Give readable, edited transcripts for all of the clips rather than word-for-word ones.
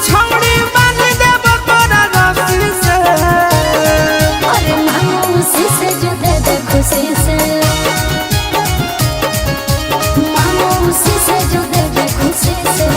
छौड़ी बांध देब तोरा रस्सी से। अरे मौसी से जो दे दे खुशी से, मौसी से जो दे दे खुशी से।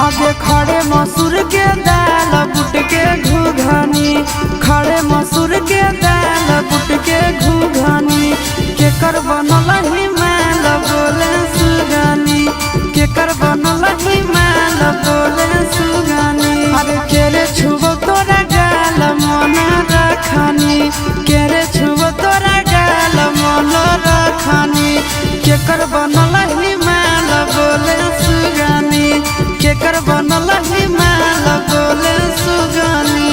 आगे खड़े मसूर के दाल बुट के घुघनी, खड़े मसूर के दाल बुट के घुघनी। केकर बनल हिमाल बोले सुगनी, केकर बनल हिमाल बोले सुगनी। अरे केरे छुबो तोरा गाल मन रखनी, केरे छुबो तोरा गाल मन रखनी। केकर बनल हिमाल बोले सुगनी, केकर बनल हिमाल बोले सुगनी।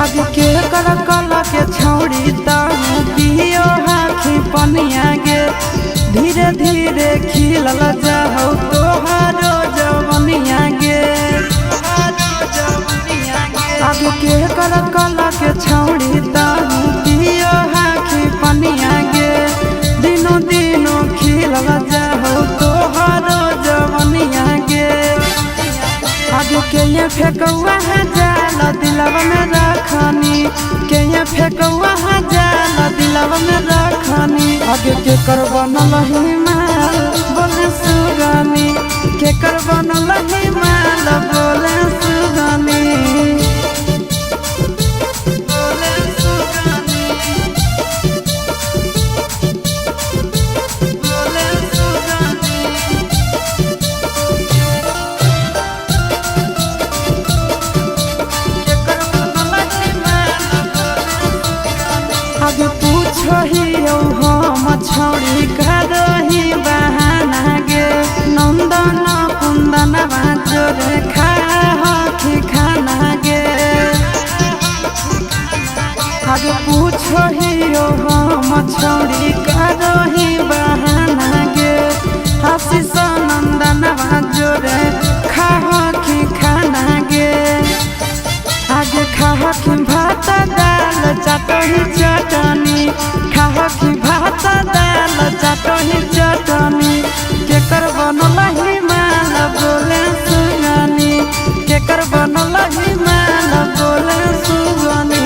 आगे के कर कला के छौड़ी ताहू पियो हाथी पनिया गे। धीरे धीरे खिलल जाओ तोहारो जवनिया गे। आगे के कर कला के छौड़ी ताहू पियो हाथी पनिया गे। दिनों दिनों खिलल जाओ तोहारो जवनिया गे। आगे के ये फेकौआ जाल दिलवा में रखनी, के ये फेकौआ जाल दिलवा में रखनी। आगे के कर बनल हिमाल बोले सुगनी, के कर बनल हिमाल बोले सुगनी। चाटही चटनी खाह की भात दाल चाटही चटनी केकर बनल ही माल बोले सुगनी केकर बनल ही माल बोले सुगनी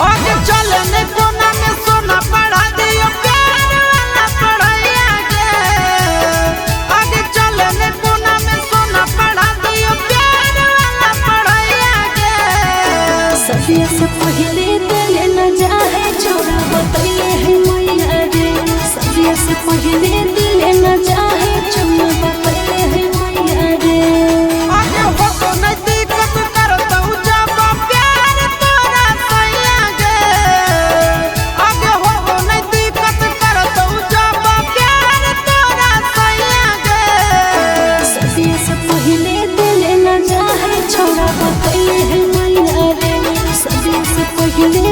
आगे चलने कोना में सोना पढ़ा दियो प्यार वाला पढ़ाइया गे आगे चलने कोना में सोना पढ़ा दियो प्यार वाला पढ़ाइया गे सदिया से पहले दिल न जाए छोड़ा बतैले है मैया रे सदिया से पहले दिल न जाए छोड़ा बतैले है मैया रे आगे हो तो नहीं दिक्कत करता हूँ जब प्यार तोरा सैया गे आगे हो तो नहीं दिक्कत करता हूँ जब प्यार तोरा सैया गे सदिया से पहले दिल न जाए छोड़ा बतैले है मैया रे सदिया से पहले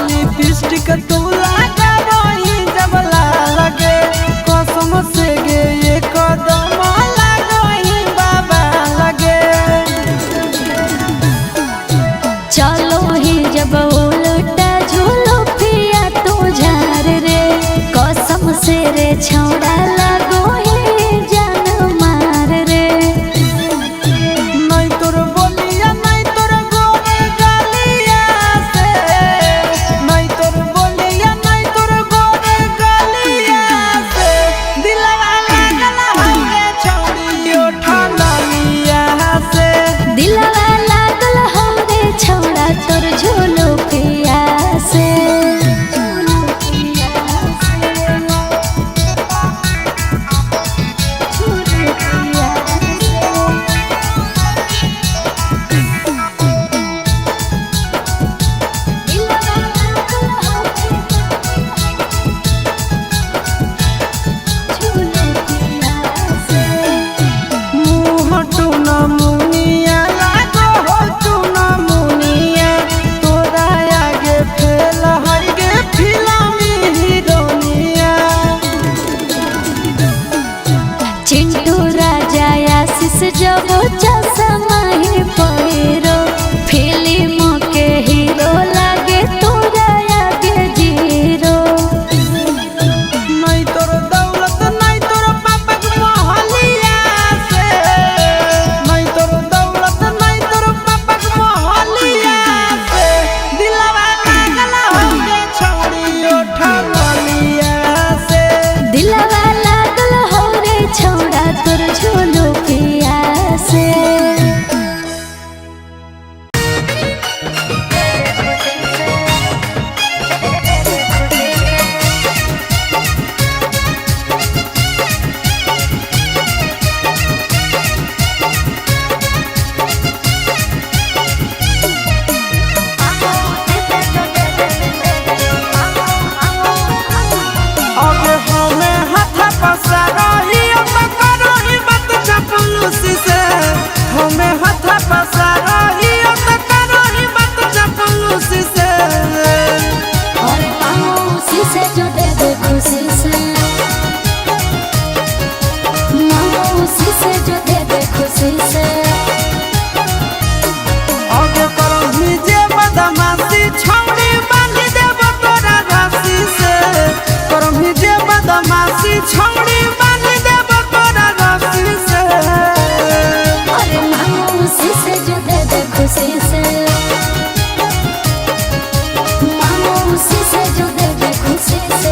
लिपस्टिक तू लगा रही जब लगे कसम से गे ये कदम लगही बाबा लगे। चलो ही जब उल्टा झूलो पिया तू झार रे कसम से रे छौड़ा लगो ही जान मार रे। नहीं तोर बोलिया नहीं तोर गोर गलिया से, नहीं तोर बोलिया नहीं तोर गोर गलिया से दिलवा लागल हवे छौड़ी ओठलिया से। दिलवा लागल हमरे छौड़ा तोर झूलो पिया से। मुँह टूना मुनिया लागो हो टूना मुनिया तोरा आगे फेल हर गे फिल्मी हीरोनिया। चिंटू राजा आशीष जब चश्मा ही पहिरो फिल्म के हीरो लागे तोरा आगे जीरो। नहीं तोर दौलत नहीं तोर पापा के मोहलिया से, नहीं तोर दौलत नहीं तोर पापा के मोहलिया से दिलवा लागल हवे छौड़ी ओठलिया से। दिलवा लागल हो रे छौड़ा तोर झोलो पिया से। अगे हमें हाथ पसारही अब करही बात चपलूसी से, हमें हाथ पसारही अब करही बात चपलूसी से। और माऊसी से जो दे दे खुशी से, माऊसी से जो दे दे खुशी से। अगे करही जे बदमाशी छौड़ी बांधी देब तोरा रस्सी से, करही जे बदमाशी छौड़ी बांधी देब तोरा रस्सी से। अरे माऊसी से जो दे दे खुशी से, माऊसी से जो दे दे खुशी से।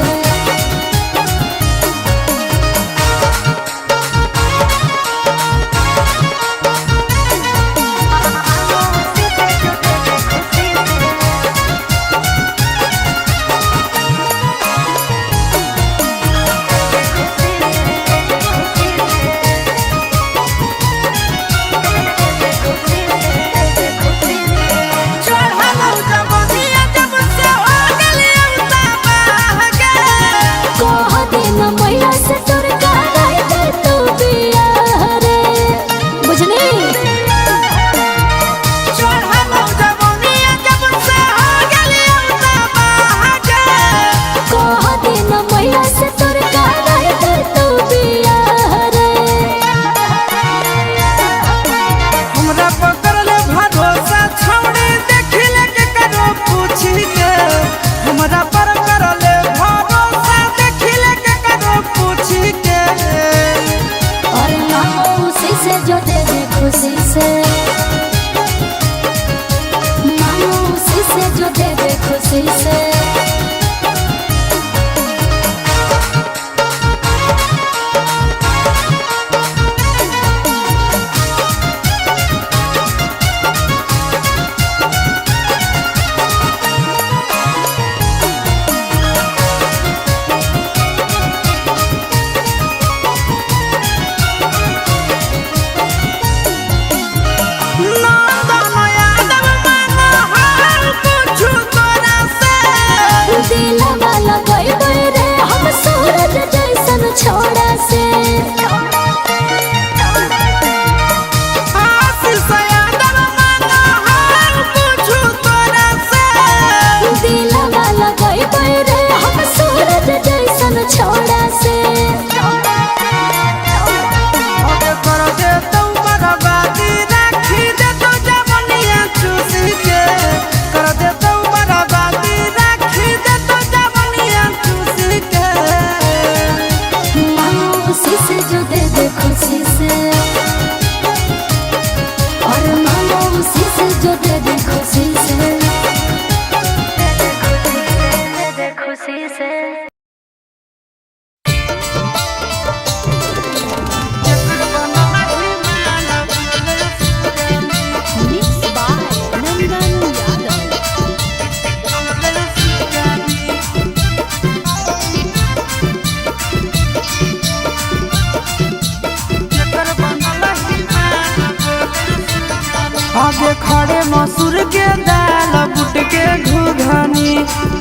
आगे खड़े मसूर के दाल बुट के घुघनी,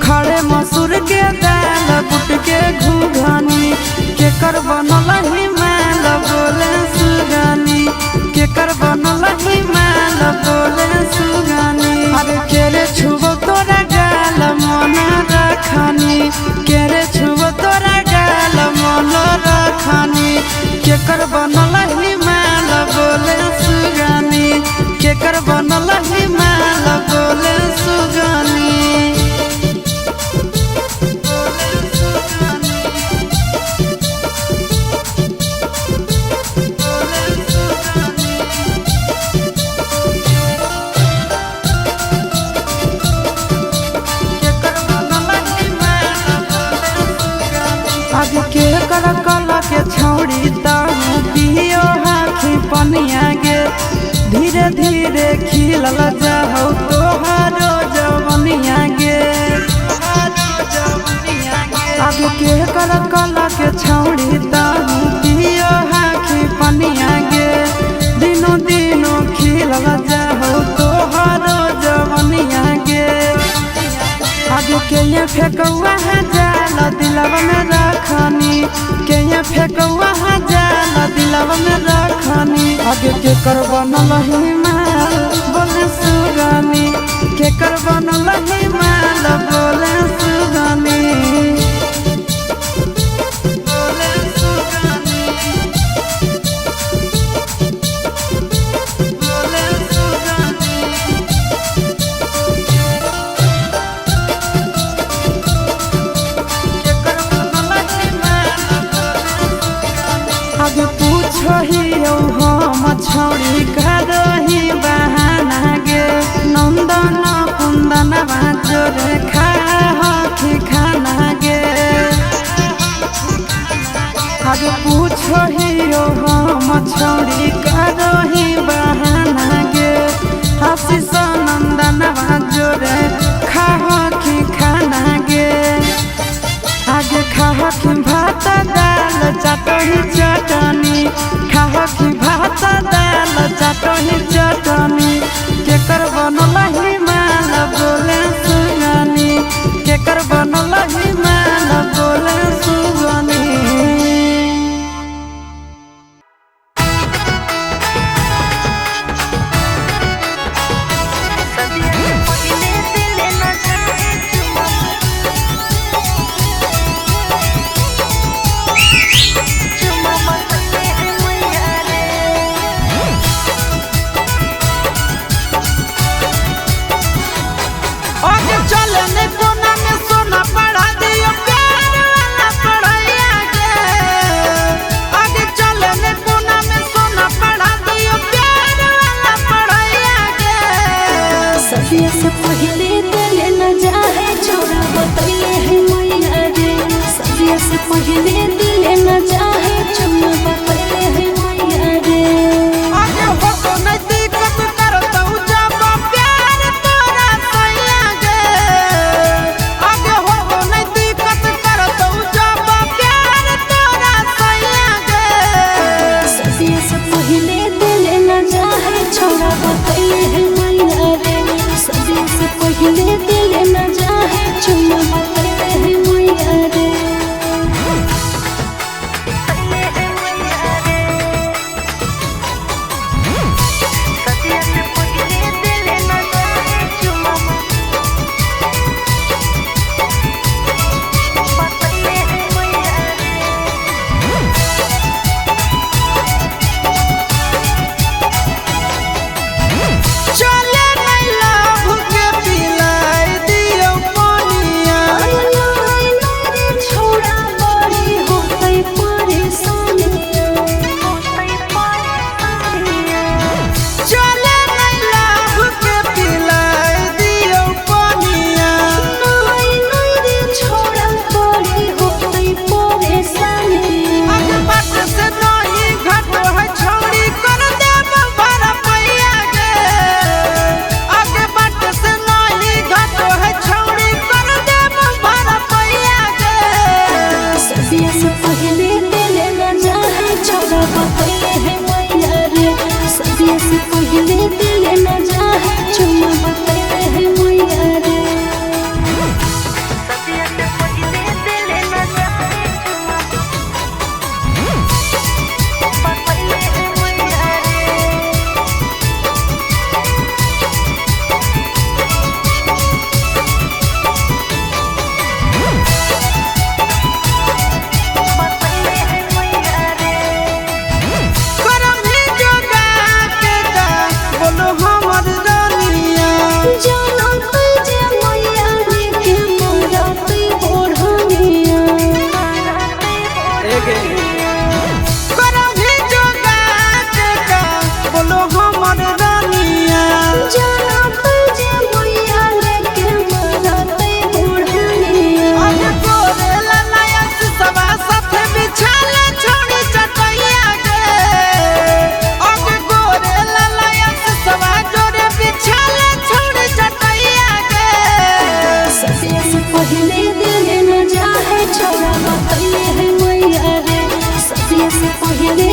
खड़े मसूर के दाल बुट के घुघनी, केकर बनल हिमाल बोले सुगनी, केकर बनल हिमाल बोले सुगनी। अरे केरे छुबो तोरा गाल मन रखनी, केरे छुबो तोरा गाल मन रखनी, केकर बनल हिमाल बोले सुगनी, केकर बनल हिमाल बोले सुगनी। आगे के कर कला के छौड़ी ताहू पियो हाथी पनिया गे, धीरे धीरे खिलल जाहो तोहारो जवनिया गे। आगे के कर कला के छौड़ी ताहू पियो हाथी पनिया गे, दिनों दिनों खिलल जाहो तोहारो जवनिया गे। आगे के ये फेकौआ जाल दिलवा में रखनी, के ये फेकौआ जाल दिलवा में रखनी। आगे के कर बनल हिमाल बोले सुगनी, के कर बनल हिमाल बोले सुगनी। आगे पूछो ही हम छौड़ी करही बहाना गे, नंदन कुंदन जोरे खाही खाना गे। आगे पूछो ही हम छौड़ी करही बहाना गे, आशीष नंदन जोरे खाही खाना गे। आगे खाही भात दाल चटनी चटनी, खाही भात दाल चटनी चटनी, केकर बनल हिमाल बोले सुगनी, केकर बनल हिमाल बोले सुगनी। से पहले दिल न जाए छोड़ा बतैले है मैया रे, सदिया से पहले दिल न जाए छोड़ा बतैले है मैया रे। आगे हो तो नहीं दिक्कत करता हूँ जब प्यार तोरा सैया गे, आगे हो तो नहीं दिक्कत करता हूँ जब प्यार तोरा सैया गे। सदिया से पहले दिल न जाए छोड़ा बतैले है मैया रे, सदिया से पहले दिल न जाए छोड़ा बतैले है मैया रे। चले नहीं लव के पिलाई दियो बिछाले छोड़ जटैया गे सदिया से पहले दिल न जाए छोड़ा बतैले है मैया रे सदिया से पहले